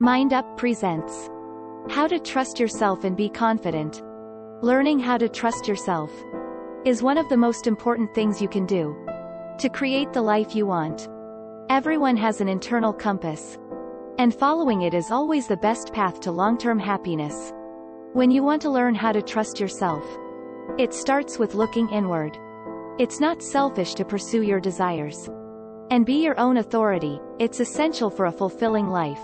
Mind Up presents How to Trust Yourself and Be Confident. Learning how to trust yourself is one of the most important things you can do to create the life you want. Everyone has an internal compass, and following it is always the best path to long-term happiness. When you want to learn how to trust yourself, it starts with looking inward. It's not selfish to pursue your desires and be your own authority. It's essential for a fulfilling life.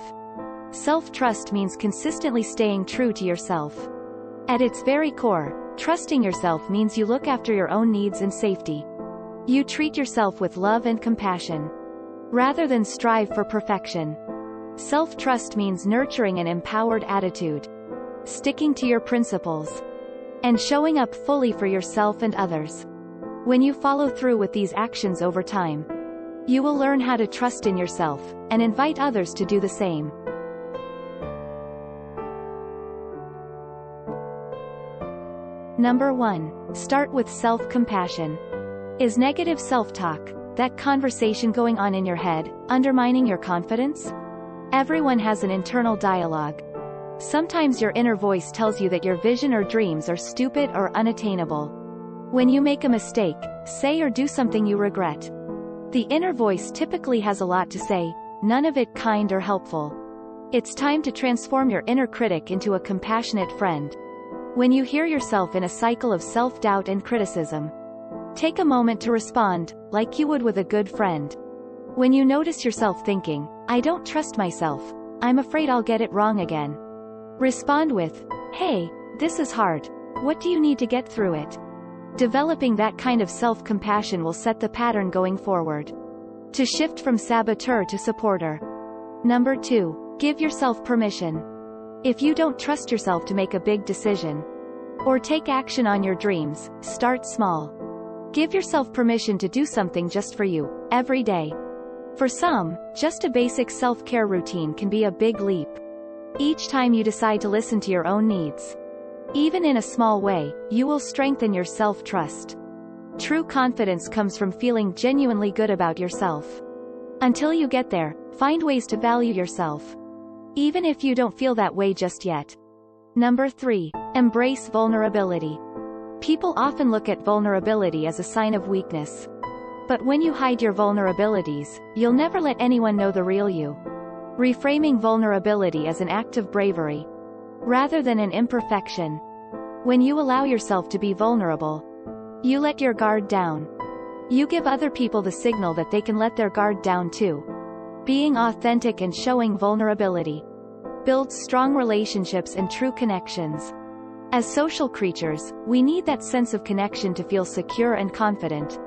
Self-trust means consistently staying true to yourself. At its very core, trusting yourself means you look after your own needs and safety. You treat yourself with love and compassion, rather than strive for perfection. Self-trust means nurturing an empowered attitude, sticking to your principles, and showing up fully for yourself and others. When you follow through with these actions over time, you will learn how to trust in yourself, and invite others to do the same. Number 1. Start with self-compassion. Is negative self-talk, that conversation going on in your head, undermining your confidence? Everyone has an internal dialogue. Sometimes your inner voice tells you that your vision or dreams are stupid or unattainable. When you make a mistake, say or do something you regret, the inner voice typically has a lot to say, none of it kind or helpful. It's time to transform your inner critic into a compassionate friend. When you hear yourself in a cycle of self-doubt and criticism, take a moment to respond, like you would with a good friend. When you notice yourself thinking, I don't trust myself, I'm afraid I'll get it wrong again, respond with, hey, this is hard. What do you need to get through it? Developing that kind of self-compassion will set the pattern going forward, to shift from saboteur to supporter. Number 2. Give yourself permission. If you don't trust yourself to make a big decision, or take action on your dreams, start small. Give yourself permission to do something just for you, every day. For some, just a basic self-care routine can be a big leap. Each time you decide to listen to your own needs, even in a small way, you will strengthen your self-trust. True confidence comes from feeling genuinely good about yourself. Until you get there, find ways to value yourself, even if you don't feel that way just yet. Number 3. Embrace vulnerability. People often look at vulnerability as a sign of weakness. But when you hide your vulnerabilities, you'll never let anyone know the real you. Reframing vulnerability as an act of bravery, rather than an imperfection. When you allow yourself to be vulnerable, you let your guard down. You give other people the signal that they can let their guard down too. Being authentic and showing vulnerability builds strong relationships and true connections. As social creatures, we need that sense of connection to feel secure and confident.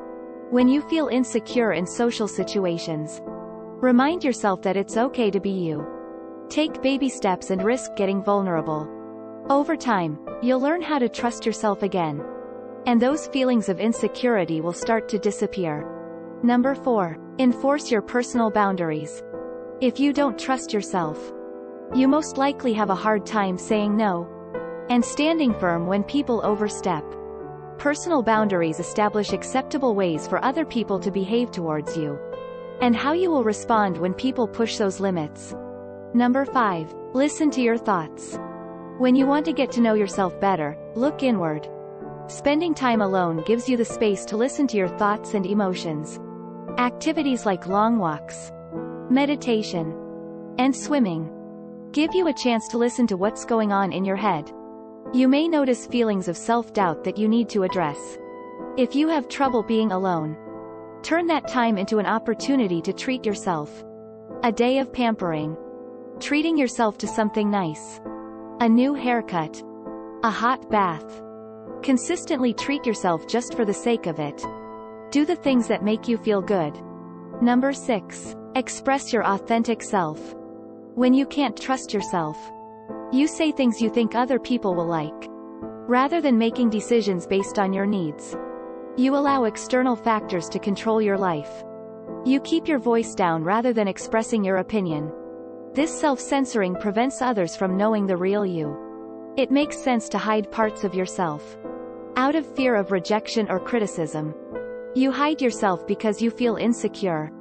When you feel insecure in social situations, remind yourself that it's okay to be you. Take baby steps and risk getting vulnerable. Over time, you'll learn how to trust yourself again, and those feelings of insecurity will start to disappear. Number 4. Enforce your personal boundaries. If you don't trust yourself, you most likely have a hard time saying no and standing firm when people overstep. Personal boundaries establish acceptable ways for other people to behave towards you, and how you will respond when people push those limits. Number 5. Listen to your thoughts. When you want to get to know yourself better, look inward. Spending time alone gives you the space to listen to your thoughts and emotions. Activities like long walks, meditation, and swimming give you a chance to listen to what's going on in your head. You may notice feelings of self-doubt that you need to address. If you have trouble being alone, turn that time into an opportunity to treat yourself. A day of pampering, treating yourself to something nice, a new haircut, a hot bath. Consistently treat yourself just for the sake of it. Do the things that make you feel good. Number 6. Express your authentic self. When you can't trust yourself, you say things you think other people will like, rather than making decisions based on your needs. You allow external factors to control your life. You keep your voice down rather than expressing your opinion. This self-censoring prevents others from knowing the real you. It makes sense to hide parts of yourself out of fear of rejection or criticism. You hide yourself because you feel insecure.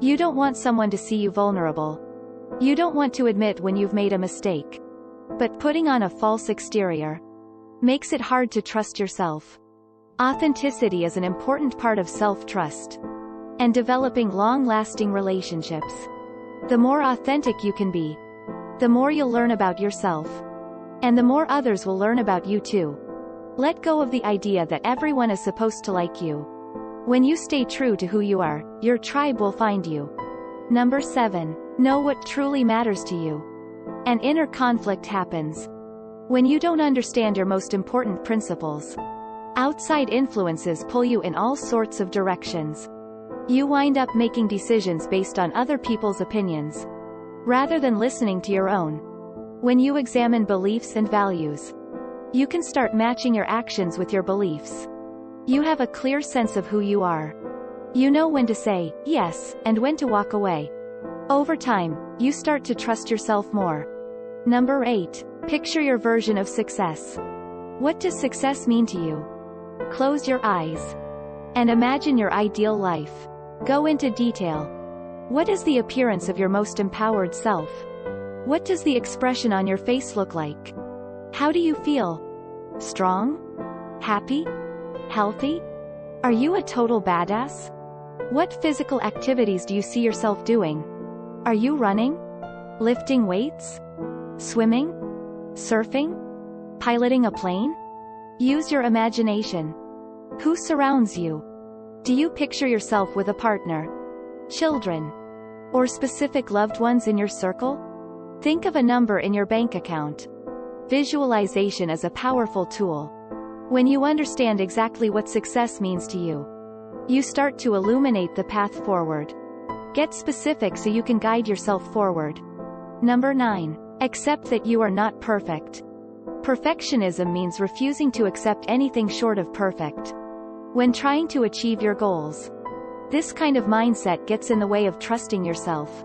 You don't want someone to see you vulnerable. You don't want to admit when you've made a mistake. But putting on a false exterior makes it hard to trust yourself. Authenticity is an important part of self-trust and developing long-lasting relationships. The more authentic you can be, the more you'll learn about yourself, and the more others will learn about you too. Let go of the idea that everyone is supposed to like you. When you stay true to who you are, your tribe will find you. Number 7. Know what truly matters to you. An inner conflict happens when you don't understand your most important principles. Outside influences pull you in all sorts of directions. You wind up making decisions based on other people's opinions, rather than listening to your own. When you examine beliefs and values, you can start matching your actions with your beliefs. You have a clear sense of who you are. You know when to say yes, and when to walk away. Over time, you start to trust yourself more. Number 8. Picture your version of success. What does success mean to you? Close your eyes and imagine your ideal life. Go into detail. What is the appearance of your most empowered self? What does the expression on your face look like? How do you feel? Strong? Happy? Healthy? Are you a total badass? What physical activities do you see yourself doing? Are you running? Lifting weights? Swimming? Surfing? Piloting a plane? Use your imagination. Who surrounds you? Do you picture yourself with a partner, children, or specific loved ones in your circle? Think of a number in your bank account. Visualization is a powerful tool. When you understand exactly what success means to you, you start to illuminate the path forward. Get specific so you can guide yourself forward. Number 9. Accept that you are not perfect. Perfectionism means refusing to accept anything short of perfect when trying to achieve your goals. This kind of mindset gets in the way of trusting yourself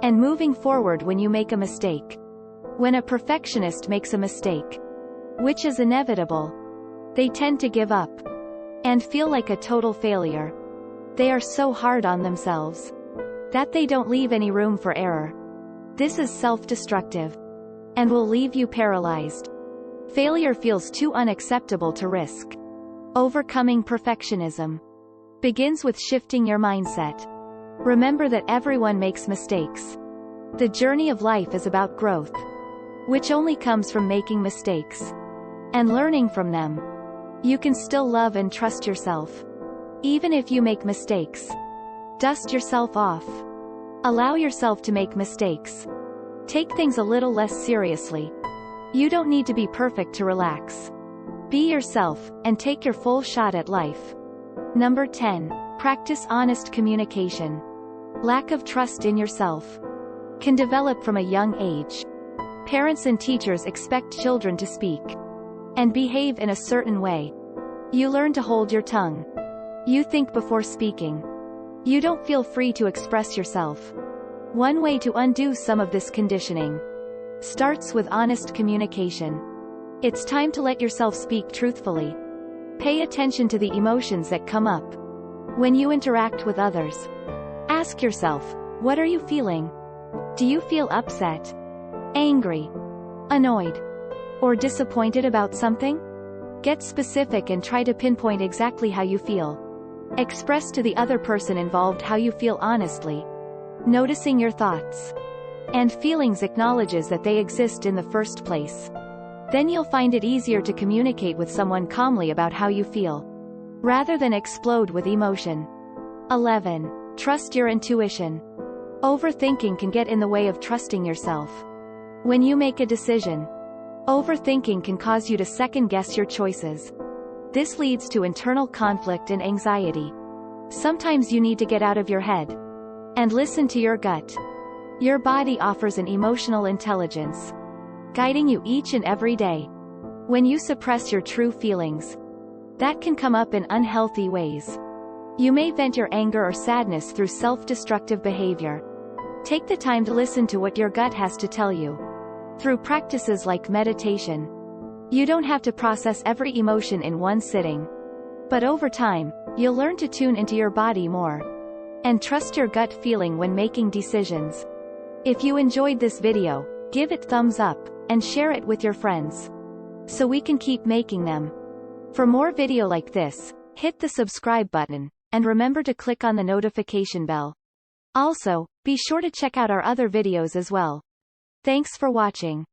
and moving forward when you make a mistake. When a perfectionist makes a mistake, which is inevitable, they tend to give up and feel like a total failure. They are so hard on themselves that they don't leave any room for error. This is self-destructive and will leave you paralyzed. Failure feels too unacceptable to risk. Overcoming perfectionism begins with shifting your mindset. Remember that everyone makes mistakes. The journey of life is about growth, which only comes from making mistakes and learning from them. You can still love and trust yourself, even if you make mistakes. Dust yourself off. Allow yourself to make mistakes. Take things a little less seriously. You don't need to be perfect to relax. Be yourself, and take your full shot at life. Number 10. Practice honest communication. Lack of trust in yourself can develop from a young age. Parents and teachers expect children to speak and behave in a certain way. You learn to hold your tongue. You think before speaking. You don't feel free to express yourself. One way to undo some of this conditioning starts with honest communication. It's time to let yourself speak truthfully. Pay attention to the emotions that come up when you interact with others. Ask yourself, what are you feeling? Do you feel upset, angry, annoyed, or disappointed about something? Get specific and try to pinpoint exactly how you feel. Express to the other person involved how you feel honestly. Noticing your thoughts and feelings acknowledges that they exist in the first place. Then you'll find it easier to communicate with someone calmly about how you feel, rather than explode with emotion. 11. Trust your intuition. Overthinking can get in the way of trusting yourself. When you make a decision, overthinking can cause you to second-guess your choices. This leads to internal conflict and anxiety. Sometimes you need to get out of your head and listen to your gut. Your body offers an emotional intelligence, guiding you each and every day. When you suppress your true feelings, that can come up in unhealthy ways. You may vent your anger or sadness through self-destructive behavior. Take the time to listen to what your gut has to tell you. Through practices like meditation, you don't have to process every emotion in one sitting. But over time, you'll learn to tune into your body more and trust your gut feeling when making decisions. If you enjoyed this video, give it thumbs up, and share it with your friends, so we can keep making them. For more video like this, hit the subscribe button, and remember to click on the notification bell. Also, be sure to check out our other videos as well. Thanks for watching.